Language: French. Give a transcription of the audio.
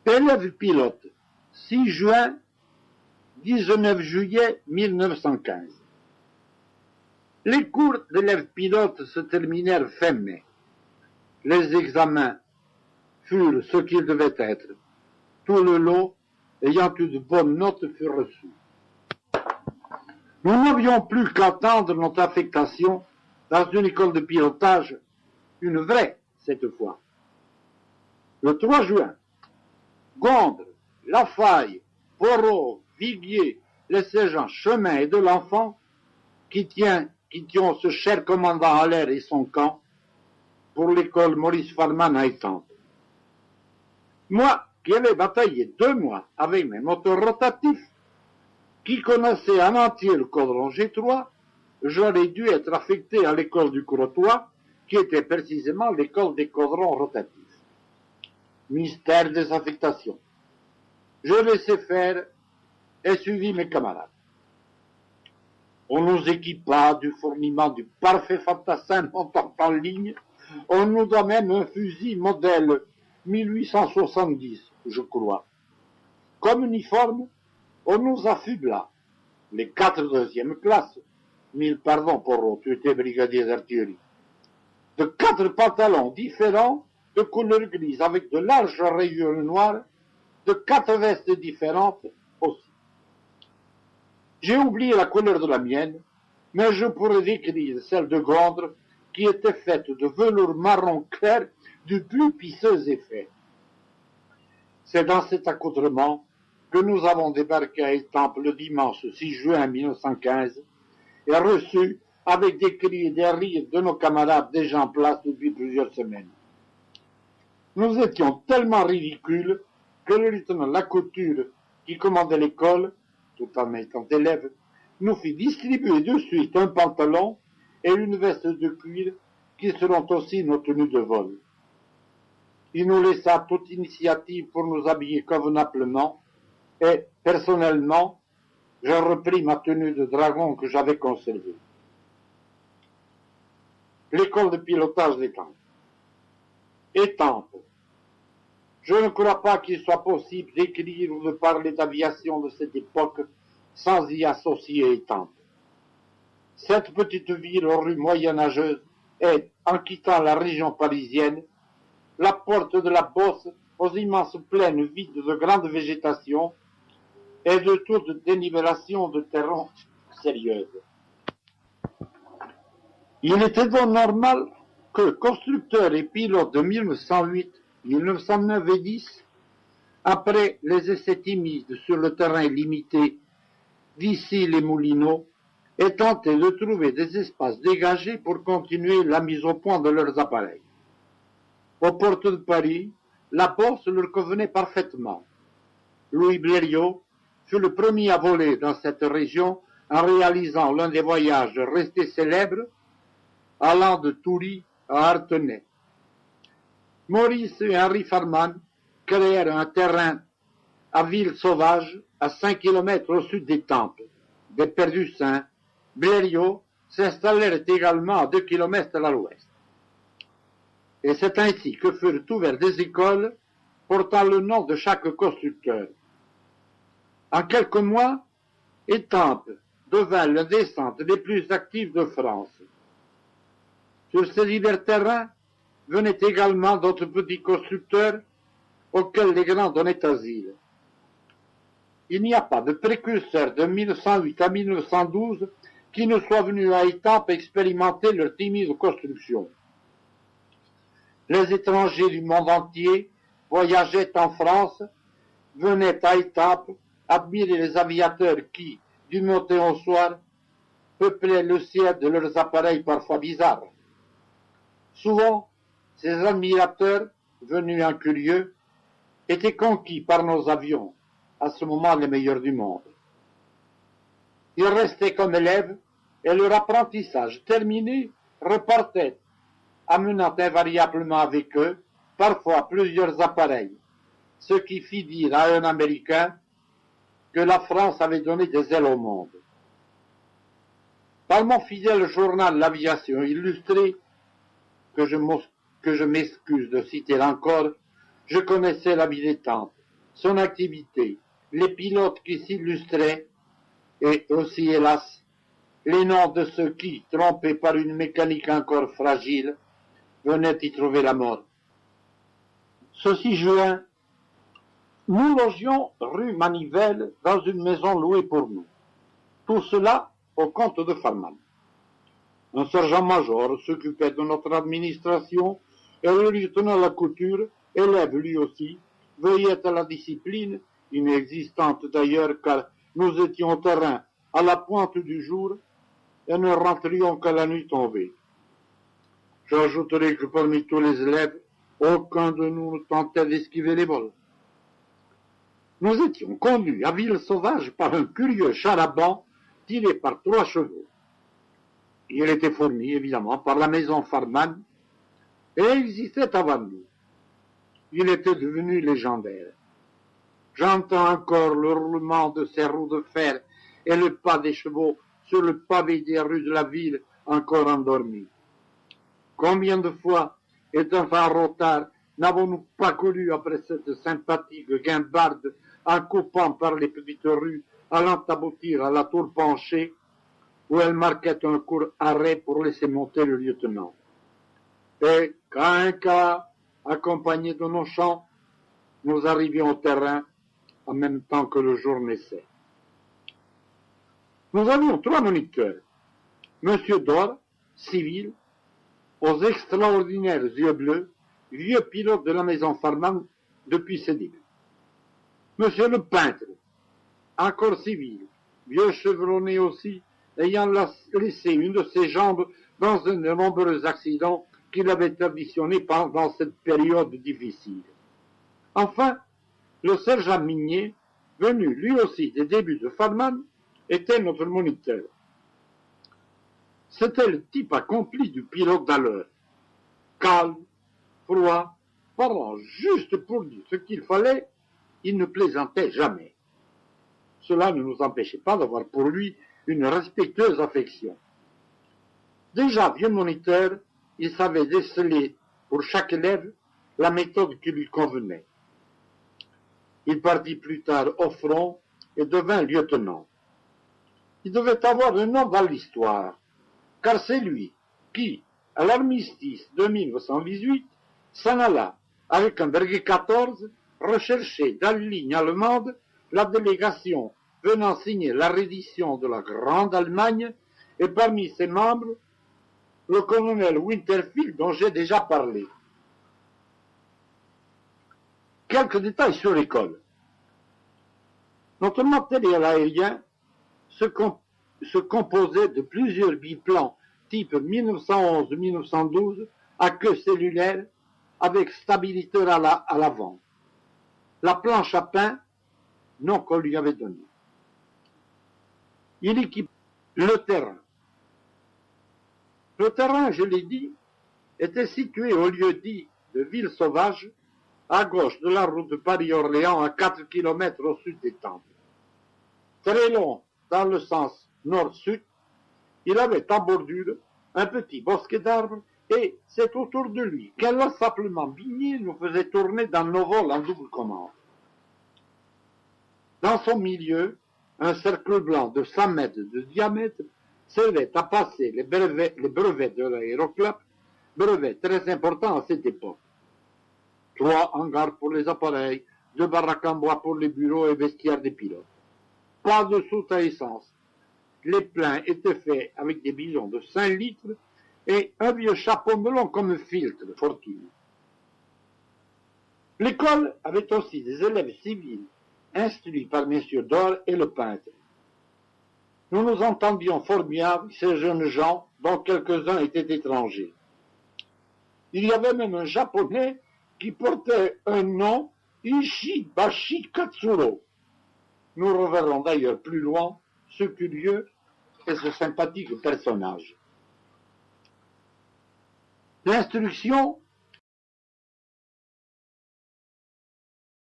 Élève pilote, 6 juin, 19 juillet 1915. Les cours d'élèves pilotes se terminèrent fin mai. Les examens furent ce qu'ils devaient être. Tout le lot, ayant eu de bonnes notes, fut reçu. Nous n'avions plus qu'attendre notre affectation dans une école de pilotage, une vraie cette fois. Le 3 juin, Gondres, Lafaille, Porot, Viguier, les sergents Chemin et de l'Enfant quittions ce cher commandant à l'air et son camp pour l'école Maurice Farman à Étampes. Moi, qui avais bataillé 2 mois avec mes moteurs rotatifs, qui connaissais en entier le caudron G3, j'aurais dû être affecté à l'école du Crotoy, qui était précisément l'école des caudrons rotatifs. Mystère des affectations. Je laissai faire et suivis mes camarades. On nous équipa du fourniment du parfait fantassin montant en ligne. On nous donne même un fusil modèle 1870, je crois. Comme uniforme, on nous affubla, les 4 deuxièmes classes, 1000 pardons pour tu étais brigadier d'artillerie, de 4 pantalons différents de couleur grise avec de larges rayures noires, de 4 vestes différentes aussi. J'ai oublié la couleur de la mienne, mais je pourrais décrire celle de Gondres qui était faite de velours marron clair du plus pisseux effet. C'est dans cet accoutrement que nous avons débarqué à Étampes le dimanche 6 juin 1915 et reçu avec des cris et des rires de nos camarades déjà en place depuis plusieurs semaines. Nous étions tellement ridicules que le lieutenant Lacouture, qui commandait l'école, tout en étant élève, nous fit distribuer de suite un pantalon et une veste de cuir qui seront aussi nos tenues de vol. Il nous laissa toute initiative pour nous habiller convenablement et, personnellement, je repris ma tenue de dragon que j'avais conservée. L'école de pilotage d'Étampes. Étampes. Je ne crois pas qu'il soit possible d'écrire ou de parler d'aviation de cette époque sans y associer Étampes. Cette petite ville aux rues moyenâgeuses est, en quittant la région parisienne, la porte de la Beauce aux immenses plaines vides de grande végétation et de toute dénivellation de terrain sérieuse. Il était donc normal que constructeurs et pilotes de 1908, 1909 et 10, après les essais timides sur le terrain limité d'ici les Moulineaux, aient tenté de trouver des espaces dégagés pour continuer la mise au point de leurs appareils. Aux portes de Paris, la Beauce leur convenait parfaitement. Louis Blériot fut le premier à voler dans cette région en réalisant l'un des voyages restés célèbres allant de Toury à Artenay. Maurice et Henri Farman créèrent un terrain à ville sauvage à 5 km au sud d'Étampes. Des Perdus-Saints, Blériot s'installèrent également à 2 km à l'ouest. Et c'est ainsi que furent ouvertes des écoles portant le nom de chaque constructeur. En quelques mois, Étampes devint l'un des centres les plus actifs de France. Sur ces divers terrains venaient également d'autres petits constructeurs auxquels les grands donnaient asile. Il n'y a pas de précurseur de 1908 à 1912 qui ne soit venu à Étampes expérimenter leur timide construction. Les étrangers du monde entier voyageaient en France, venaient à Étampes admirer les aviateurs qui, du matin au soir, peuplaient le ciel de leurs appareils parfois bizarres. Souvent, ces admirateurs, venus en curieux, étaient conquis par nos avions, à ce moment les meilleurs du monde. Ils restaient comme élèves et leur apprentissage terminé repartaient, amenant invariablement avec eux, parfois plusieurs appareils, ce qui fit dire à un Américain que la France avait donné des ailes au monde. Par mon fidèle journal L'Aviation illustrée, que je m'excuse de citer encore, je connaissais la vie d'Étampes, son activité, les pilotes qui s'illustraient, et aussi, hélas, les noms de ceux qui, trompés par une mécanique encore fragile, venaient y trouver la mort. Ce 6 juin, nous logions rue Manivelle dans une maison louée pour nous. Tout cela au compte de Farman. Un sergent-major s'occupait de notre administration et le lieutenant Lacouture, élève lui aussi, veillait à la discipline, inexistante d'ailleurs car nous étions au terrain à la pointe du jour et ne rentrions qu'à la nuit tombée. J'ajouterai que parmi tous les élèves, aucun de nous ne tentait d'esquiver les vols. Nous étions conduits à Ville-Sauvage par un curieux char-à-banc tiré par 3 chevaux. Il était fourni, évidemment, par la maison Farman et existait avant nous. Il était devenu légendaire. J'entends encore le roulement de ses roues de fer et le pas des chevaux sur le pavé des rues de la ville encore endormis. Combien de fois, étant en retard, n'avons-nous pas connu après cette sympathique guimbarde en coupant par les petites rues, allant aboutir à la tour penchée, où elle marquait un court arrêt pour laisser monter le lieutenant. Et quand un cas, accompagné de nos chants, nous arrivions au terrain en même temps que le jour naissait. Nous avions 3 moniteurs. Monsieur Dor, civil, aux extraordinaires yeux bleus, vieux pilote de la maison Farman depuis ses débuts. Monsieur le peintre, encore civil, vieux chevronné aussi, ayant laissé une de ses jambes dans un de nombreux accidents qu'il avait additionnés pendant cette période difficile. Enfin, le sergent Minier, venu lui aussi des débuts de Farman, était notre moniteur. C'était le type accompli du pilote d'alors. Calme, froid, parlant juste pour dire ce qu'il fallait, il ne plaisantait jamais. Cela ne nous empêchait pas d'avoir pour lui une respectueuse affection. Déjà vieux moniteur, il savait déceler pour chaque élève la méthode qui lui convenait. Il partit plus tard au front et devint lieutenant. Il devait avoir un nom dans l'histoire, car c'est lui qui, à l'armistice de 1918, s'en alla avec un Breguet 14 rechercher dans les lignes allemandes la délégation venant signer la reddition de la Grande Allemagne et parmi ses membres le colonel Winterfield dont j'ai déjà parlé. Quelques détails sur l'école. Notre matériel aérien se composait de plusieurs biplans type 1911-1912 à queue cellulaire avec stabilisateur à l'avant. La planche à pain, nom qu'on lui avait donné. Il équipe le terrain. Le terrain, je l'ai dit, était situé au lieu dit de Ville-Sauvage, à gauche de la route de Paris-Orléans, à 4 km au sud des Temples. Très long dans le sens nord-sud, il avait en bordure un petit bosquet d'arbres et c'est autour de lui qu'inlassablement Bigny nous faisait tourner dans nos vols en double commande. Dans son milieu, un cercle blanc de 100 mètres de diamètre servait à passer les brevets de l'aéroclub, brevets très importants à cette époque. 3 hangars pour les appareils, 2 baraques en bois pour les bureaux et vestiaires des pilotes. Pas de soute à essence. Les pleins étaient faits avec des bidons de 5 litres et un vieux chapeau melon comme filtre, fortune. L'école avait aussi des élèves civils, instruits par messieurs Dor et le peintre. Nous nous entendions fort bien avec ces jeunes gens, dont quelques-uns étaient étrangers. Il y avait même un japonais qui portait un nom Ishibashi Katsuro. Nous reverrons d'ailleurs plus loin ce curieux et ce sympathique personnage. L'instruction